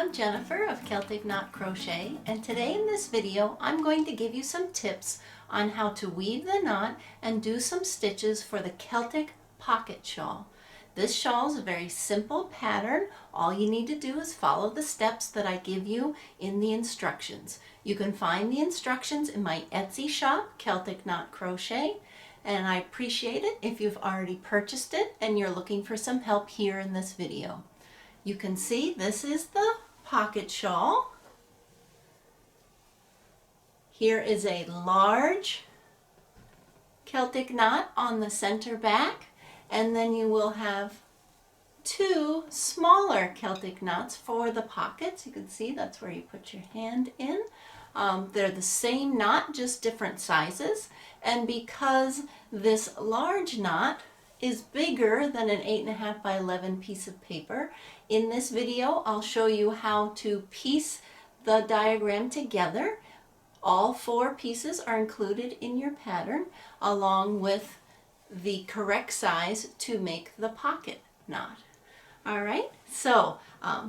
I'm Jennifer of Celtic Knot Crochet, and today in this video I'm going to give you some tips on how to weave the knot and do some stitches for the Celtic Pocket Shawl. This shawl is a very simple pattern. All you need to do is follow the steps that I give you in the instructions. You can find the instructions in my Etsy shop, Celtic Knot Crochet, and I appreciate it if you've already purchased it and you're looking for some help here in this video. You can see this is the pocket shawl. Here is a large Celtic knot on the center back, and then you will have two smaller Celtic knots for the pockets. You can see that's where you put your hand in. They're the same knot, just different sizes, and because this large knot is bigger than an 8.5 by 11 piece of paper, in this video I'll show you how to piece the diagram together. All 4 pieces are included in your pattern along with the correct size to make the pocket knot. Alright, so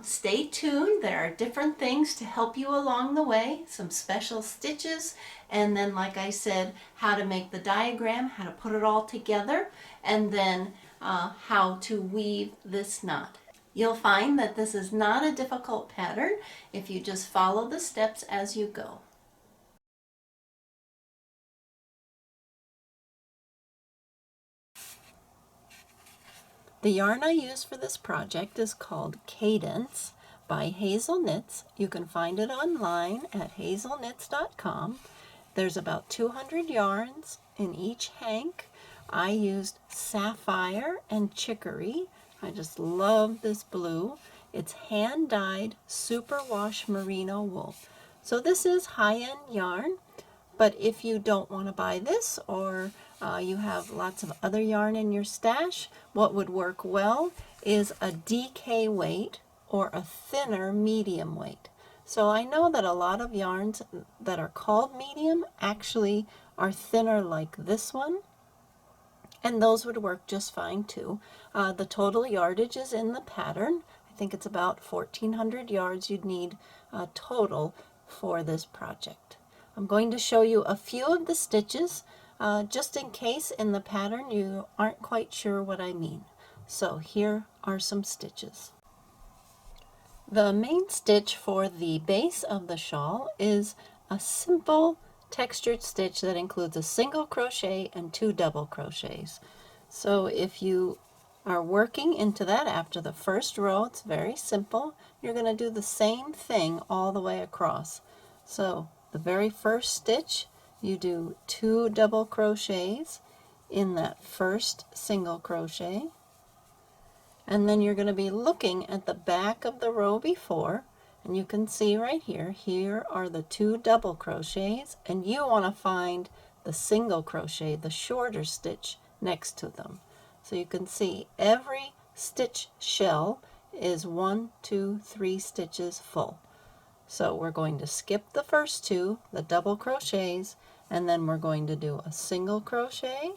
stay tuned. There are different things to help you along the way, some special stitches, and then like I said, how to make the diagram, how to put it all together, and then how to weave this knot. You'll find that this is not a difficult pattern if you just follow the steps as you go. The yarn I use for this project is called Cadence by Hazel Knits. You can find it online at hazelknits.com. There's about 200 yarns in each hank. I used sapphire and chicory. I just love this blue. It's hand-dyed superwash merino wool. So this is high-end yarn, but if you don't want to buy this, or you have lots of other yarn in your stash, what would work well is a DK weight or a thinner medium weight. So I know that a lot of yarns that are called medium actually are thinner like this one, and those would work just fine too. The total yardage is in the pattern. I think it's about 1,400 yards you'd need total for this project. I'm going to show you a few of the stitches just in case in the pattern you aren't quite sure what I mean. So here are some stitches. The main stitch for the base of the shawl is a simple textured stitch that includes a single crochet and 2 double crochets. So if you are working into that after the first row, it's very simple. You're going to do the same thing all the way across. So the very first stitch, you do 2 double crochets in that first single crochet, and then you're going to be looking at the back of the row before, and you can see right here, here are the 2 double crochets, and you want to find the single crochet, the shorter stitch next to them. So you can see every stitch shell is 1, 2, 3 stitches full. So we're going to skip the first 2, the double crochets, and then we're going to do a single crochet,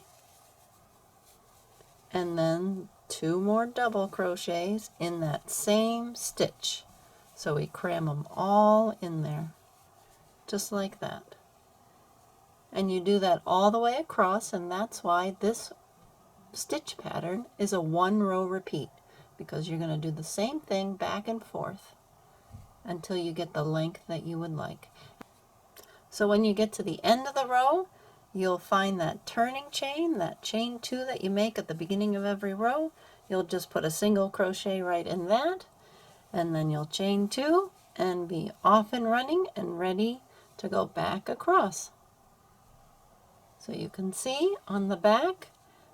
and then 2 more double crochets in that same stitch. So we cram them all in there, just like that. And you do that all the way across, and that's why this stitch pattern is a 1-row repeat, because you're going to do the same thing back and forth until you get the length that you would like. So when you get to the end of the row, you'll find that turning chain, that chain 2 that you make at the beginning of every row. You'll just put a single crochet right in that, and then you'll chain 2 and be off and running and ready to go back across. So you can see on the back,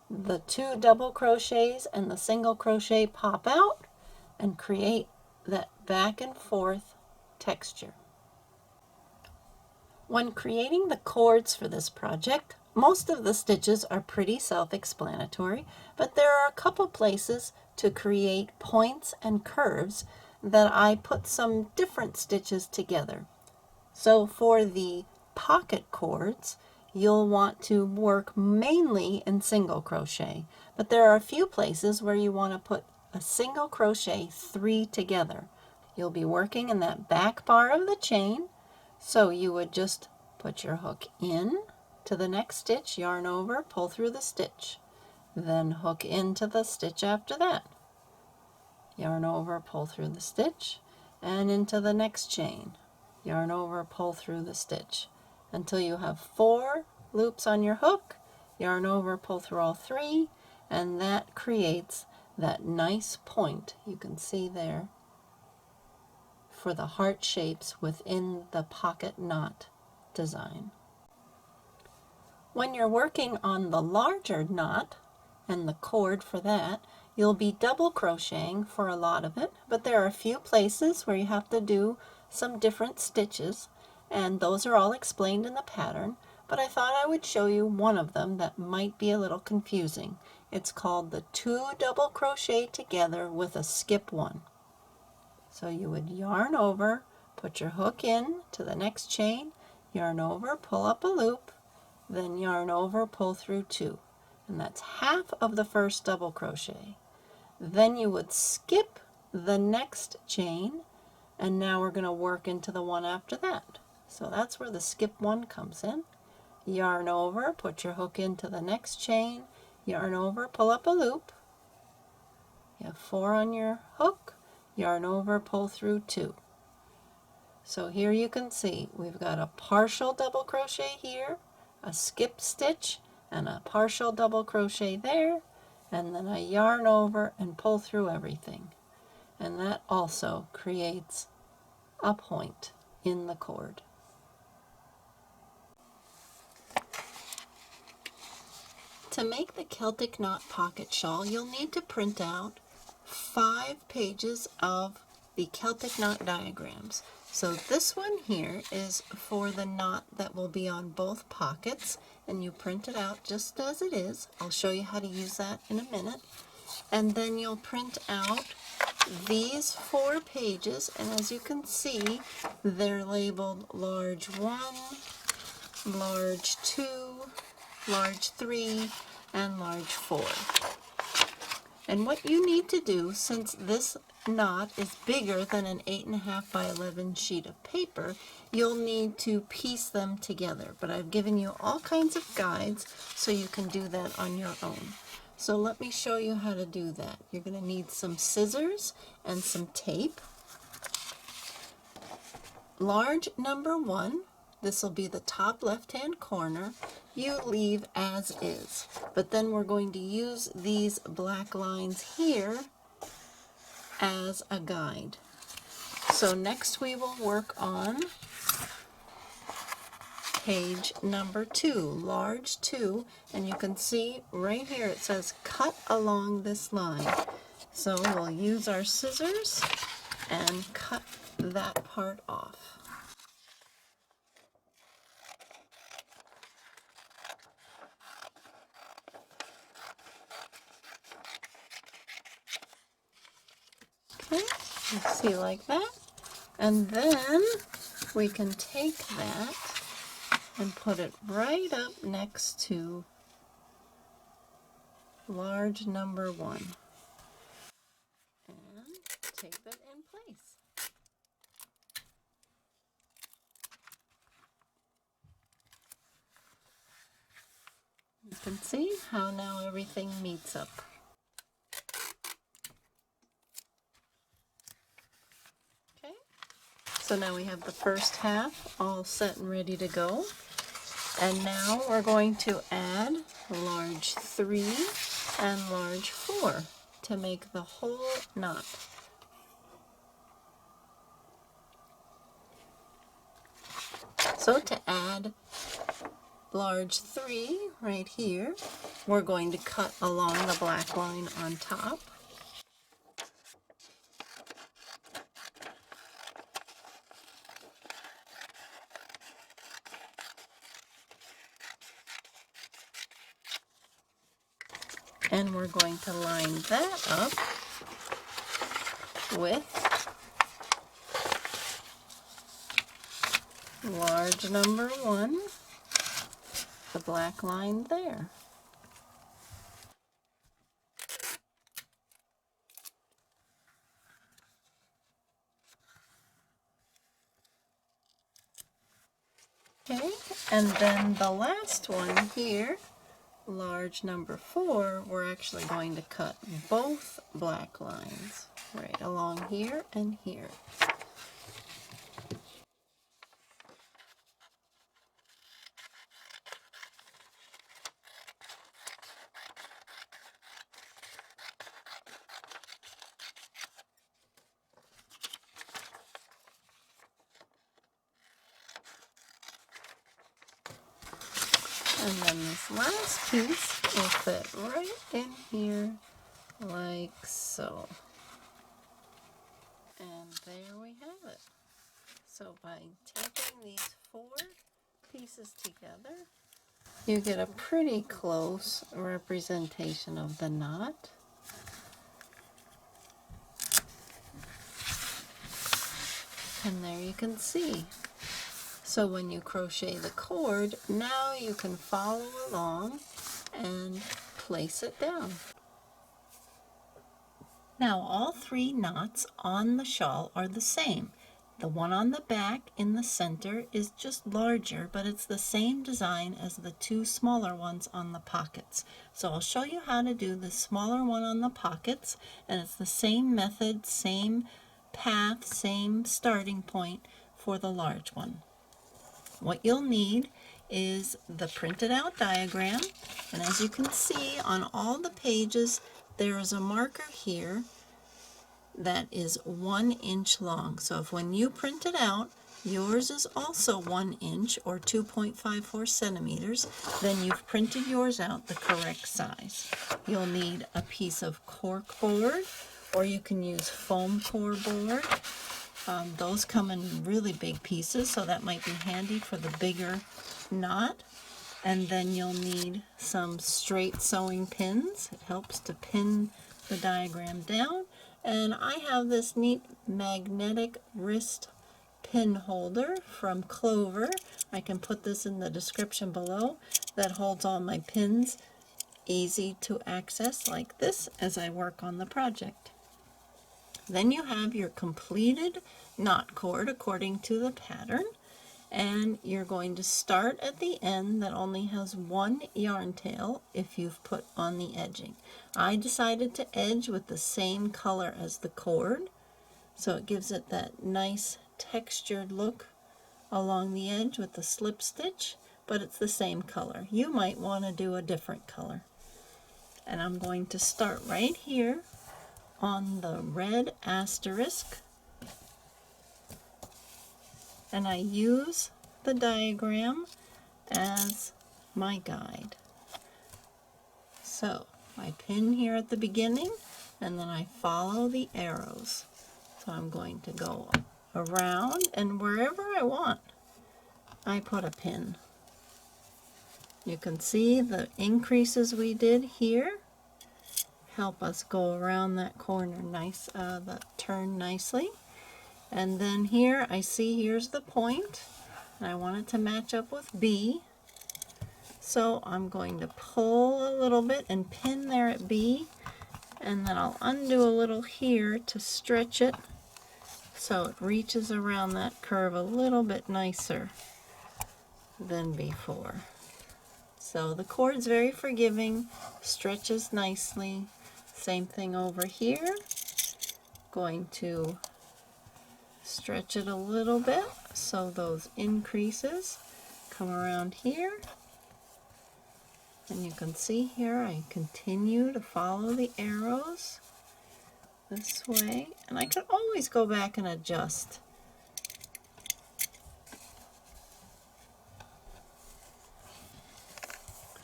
the 2 double crochets and the single crochet pop out and create that back and forth texture. When creating the cords for this project, most of the stitches are pretty self-explanatory, but there are a couple places to create points and curves that I put some different stitches together. So for the pocket cords, you'll want to work mainly in single crochet, but there are a few places where you want to put a single crochet 3 together. You'll be working in that back bar of the chain, so you would just put your hook in to the next stitch, yarn over, pull through the stitch, then hook into the stitch after that, yarn over, pull through the stitch, and into the next chain, yarn over, pull through the stitch, until you have 4 loops on your hook, yarn over, pull through all 3, and that creates that nice point you can see there for the heart shapes within the pocket knot design. When you're working on the larger knot and the cord for that, you'll be double crocheting for a lot of it, but there are a few places where you have to do some different stitches, and those are all explained in the pattern, but I thought I would show you one of them that might be a little confusing. It's called the 2 double crochet together with a skip 1. So you would yarn over, put your hook in to the next chain, yarn over, pull up a loop, then yarn over, pull through 2. And that's half of the first double crochet. Then you would skip the next chain, and now we're going to work into the one after that. So that's where the skip 1 comes in. Yarn over, put your hook into the next chain, yarn over, pull up a loop. You have 4 on your hook, yarn over, pull through 2. So here you can see we've got a partial double crochet here, a skip stitch, and a partial double crochet there, and then I yarn over and pull through everything. And that also creates a point in the cord. To make the Celtic Knot pocket shawl, you'll need to print out 5 pages of the Celtic Knot diagrams. So this one here is for the knot that will be on both pockets, and you print it out just as it is. I'll show you how to use that in a minute. And then you'll print out these 4 pages, and as you can see, they're labeled large 1, large 2, large 3, and large 4. And what you need to do, since this knot is bigger than an 8.5 by 11 sheet of paper, you'll need to piece them together. But I've given you all kinds of guides so you can do that on your own. So let me show you how to do that. You're going to need some scissors and some tape. Large number 1, this will be the top left-hand corner, you leave as is. But then we're going to use these black lines here as a guide. So next we will work on page number 2, large 2, and you can see right here it says cut along this line. So we'll use our scissors and cut that part off. Okay, you see like that, and then we can take that and put it right up next to large number 1 and tape it in place. You can see how now everything meets up. Okay, so now we have the first half all set and ready to go. And now we're going to add large 3 and large 4 to make the whole knot. So to add large 3 right here, we're going to cut along the black line on top. And we're going to line that up with large number 1, the black line there. Okay, and then the last one here, large number 4, we're actually going to cut both black lines right along here and here. And then this last piece will fit right in here like so. And there we have it. So by taking these 4 pieces together, you get a pretty close representation of the knot. And there you can see. So when you crochet the cord, now you can follow along and place it down. Now all 3 knots on the shawl are the same. The one on the back in the center is just larger, but it's the same design as the 2 smaller ones on the pockets. So I'll show you how to do the smaller one on the pockets, and it's the same method, same path, same starting point for the large one. What you'll need is the printed out diagram, and as you can see on all the pages there is a marker here that is 1 inch long. So if when you print it out yours is also 1 inch or 2.54 centimeters, then you've printed yours out the correct size. You'll need a piece of cork board, or you can use foam core board. Those come in really big pieces, so that might be handy for the bigger knot. And then you'll need some straight sewing pins. It helps to pin the diagram down. And I have this neat magnetic wrist pin holder from Clover. I can put this in the description below. That holds all my pins, easy to access like this as I work on the project. Then you have your completed knot cord according to the pattern, and you're going to start at the end that only has 1 yarn tail if you've put on the edging. I decided to edge with the same color as the cord, so it gives it that nice textured look along the edge with the slip stitch, but it's the same color. You might want to do a different color. And I'm going to start right here on the red asterisk, and I use the diagram as my guide. So I pin here at the beginning, and then I follow the arrows. So I'm going to go around, and wherever I want I put a pin. You can see the increases we did here help us go around that corner that turn nicely. And then here I see here's the point, and I want it to match up with B. So I'm going to pull a little bit and pin there at B, and then I'll undo a little here to stretch it so it reaches around that curve a little bit nicer than before. So the cord's very forgiving, stretches nicely. Same thing over here. Going to stretch it a little bit so those increases come around here. And you can see here I continue to follow the arrows this way, and I can always go back and adjust.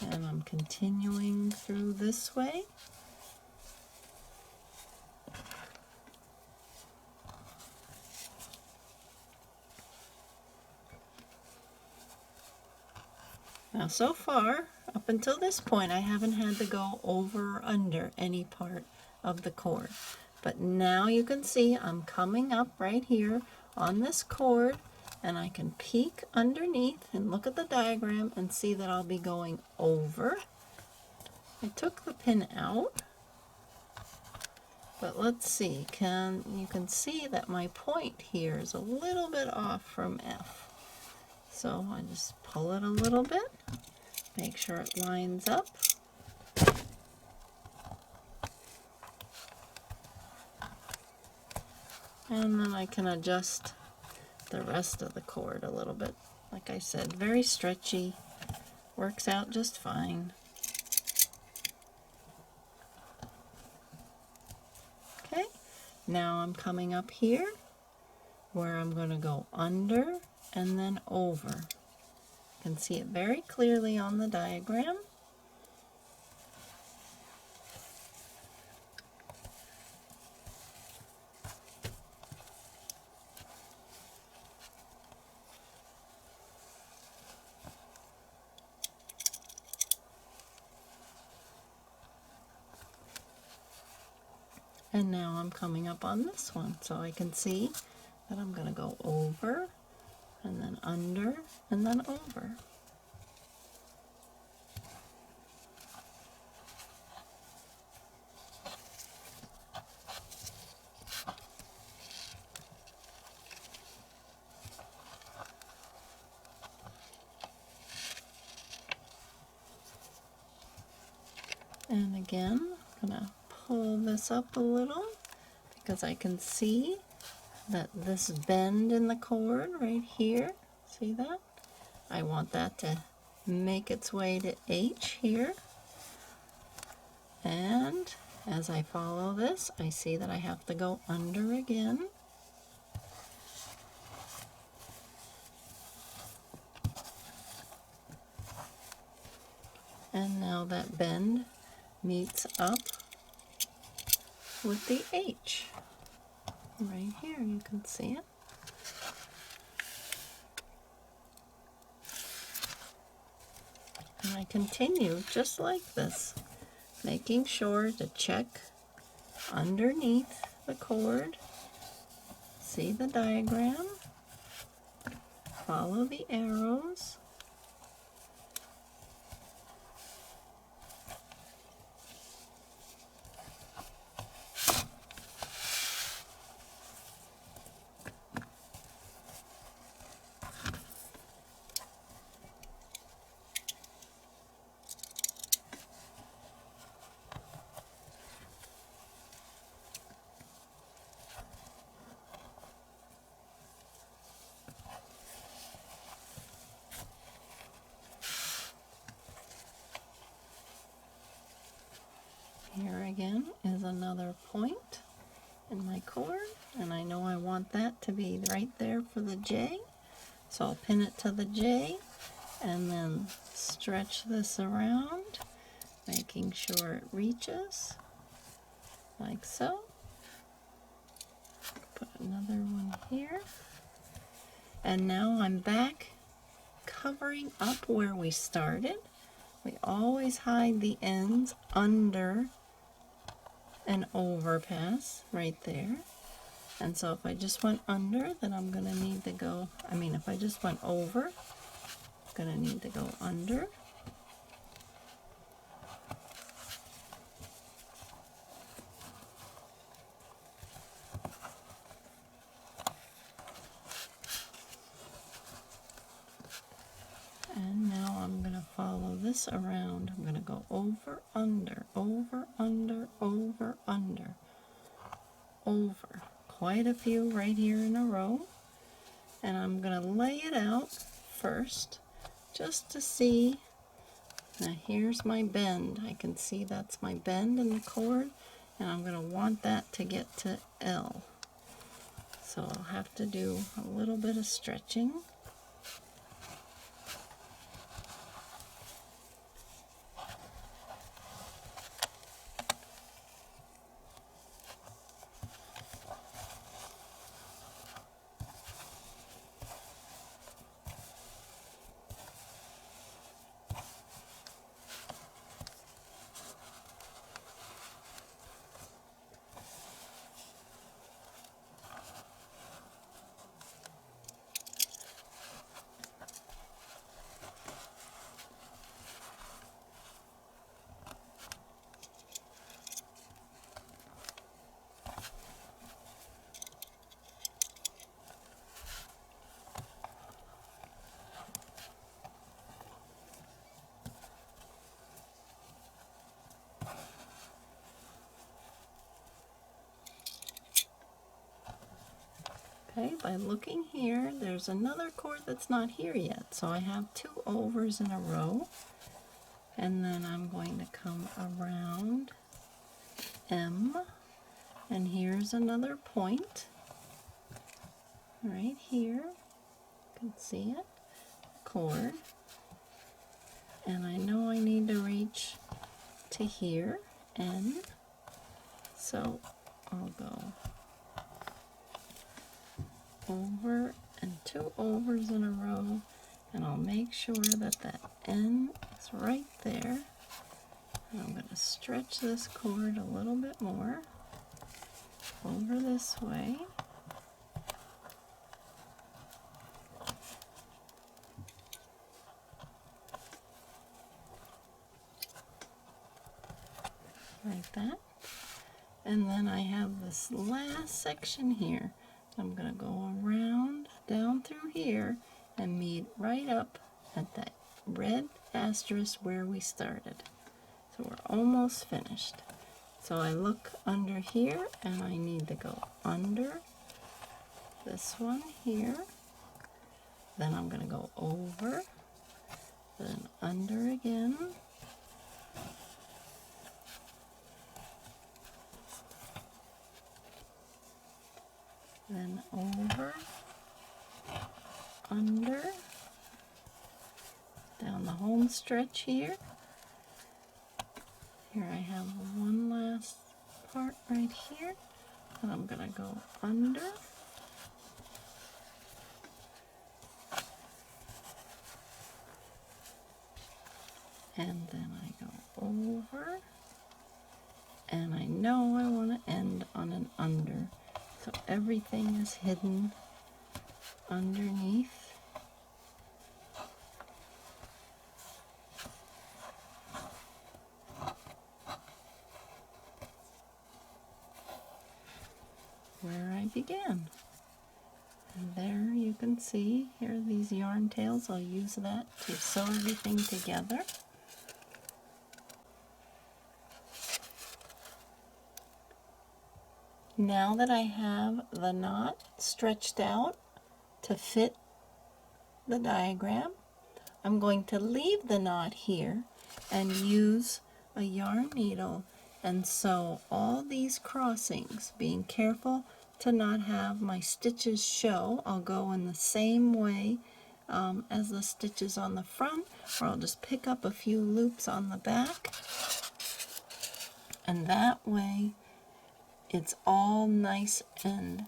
And I'm continuing through this way. Now so far, up until this point, I haven't had to go over or under any part of the cord. But now you can see I'm coming up right here on this cord, and I can peek underneath and look at the diagram and see that I'll be going over. I took the pin out, but let's see, you can see that my point here is a little bit off from F. So I just pull it a little bit, make sure it lines up. And then I can adjust the rest of the cord a little bit. Like I said, very stretchy, works out just fine. Okay, now I'm coming up here where I'm going to go under and then over. You can see it very clearly on the diagram. And now I'm coming up on this one, so I can see that I'm going to go over and then under and then over. And again, I'm going to pull this up a little because I can see that this bend in the cord right here, see that? I want that to make its way to H here. And as I follow this, I see that I have to go under again. And now that bend meets up with the H. Right here, you can see it. And I continue just like this, making sure to check underneath the cord, see the diagram, follow the arrows, here again is another point in my cord, and I know I want that to be right there for the J, so I'll pin it to the J and then stretch this around, making sure it reaches like so. Put another one here, and now I'm back covering up where we started. We always hide the ends under an overpass right there. And so if I just went under, then I'm going to need to go, if I just went over, I'm going to need to go under. And now I'm going to follow this around. I'm going to go over, under, over, under, over, under, over. Quite a few right here in a row. And I'm going to lay it out first just to see. Now here's my bend. I can see that's my bend in the cord, and I'm going to want that to get to L. So I'll have to do a little bit of stretching. Okay, by looking here, there's another cord that's not here yet. So I have 2 overs in a row. And then I'm going to come around M. And here's another point. Right here. You can see it. Cord. And I know I need to reach to here. N. So I'll go over and 2 overs in a row, and I'll make sure that that N is right there. And I'm going to stretch this cord a little bit more over this way. Like that. And then I have this last section here. I'm going to go around down through here and meet right up at that red asterisk where we started. So we're almost finished. So I look under here and I need to go under this one here. Then I'm going to go over, then under again. Then over, under, down the home stretch here. Here I have one last part right here, and I'm going to go under, and then I go over, and I know I want to end on an under. So everything is hidden underneath. Where I began. And there you can see, here are these yarn tails. I'll use that to sew everything together. Now that I have the knot stretched out to fit the diagram, I'm going to leave the knot here and use a yarn needle and sew all these crossings, being careful to not have my stitches show. I'll go in the same way as the stitches on the front, or I'll just pick up a few loops on the back, and that way it's all nice, and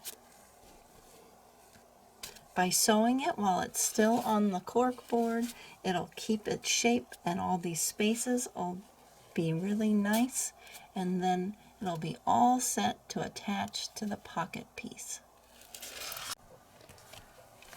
by sewing it while it's still on the cork board, it'll keep its shape and all these spaces will be really nice, and then it'll be all set to attach to the pocket piece.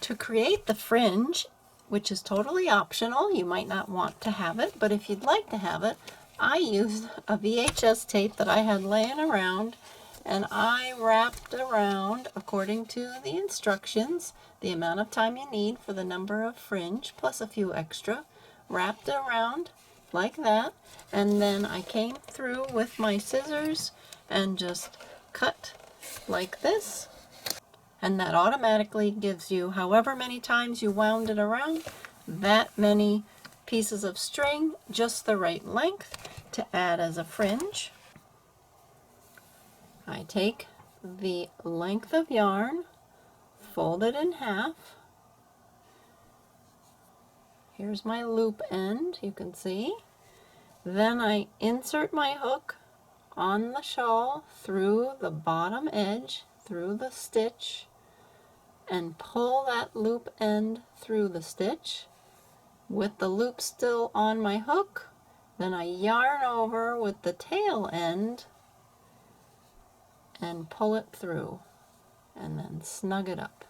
To create the fringe, which is totally optional, you might not want to have it, but if you'd like to have it, I used a VHS tape that I had laying around, and I wrapped around, according to the instructions, the amount of time you need for the number of fringe, plus a few extra, wrapped it around like that, and then I came through with my scissors and just cut like this, and that automatically gives you, however many times you wound it around, that many pieces of string, just the right length to add as a fringe. I take the length of yarn, fold it in half. Here's my loop end, you can see. Then I insert my hook on the shawl through the bottom edge, through the stitch, and pull that loop end through the stitch with the loop still on my hook. Then I yarn over with the tail end and pull it through, and then snug it up.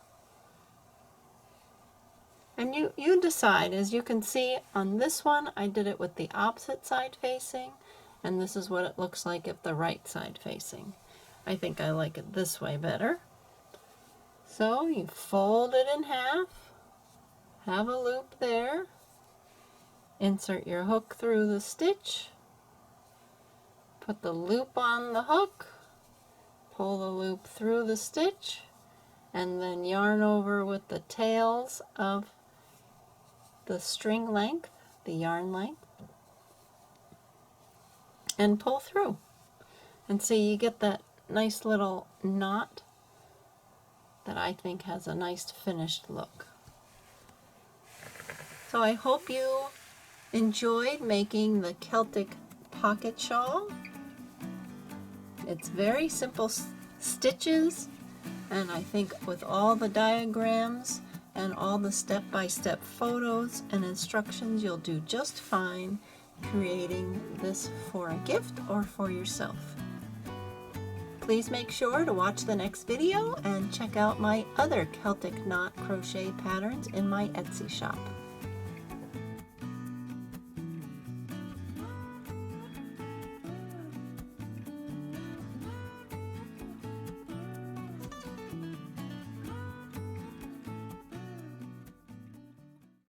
And you decide. As you can see on this one, I did it with the opposite side facing, and this is what it looks like if the right side facing. I think I like it this way better. So you fold it in half, have a loop there, insert your hook through the stitch, put the loop on the hook, pull the loop through the stitch, and then yarn over with the tails of the string length, the yarn length, and pull through. And see, you get that nice little knot that I think has a nice finished look. So I hope you enjoyed making the Celtic Pocket Shawl. It's very simple stitches, and I think with all the diagrams and all the step-by-step photos and instructions, you'll do just fine creating this for a gift or for yourself. Please make sure to watch the next video and check out my other Celtic Knot crochet patterns in my Etsy shop.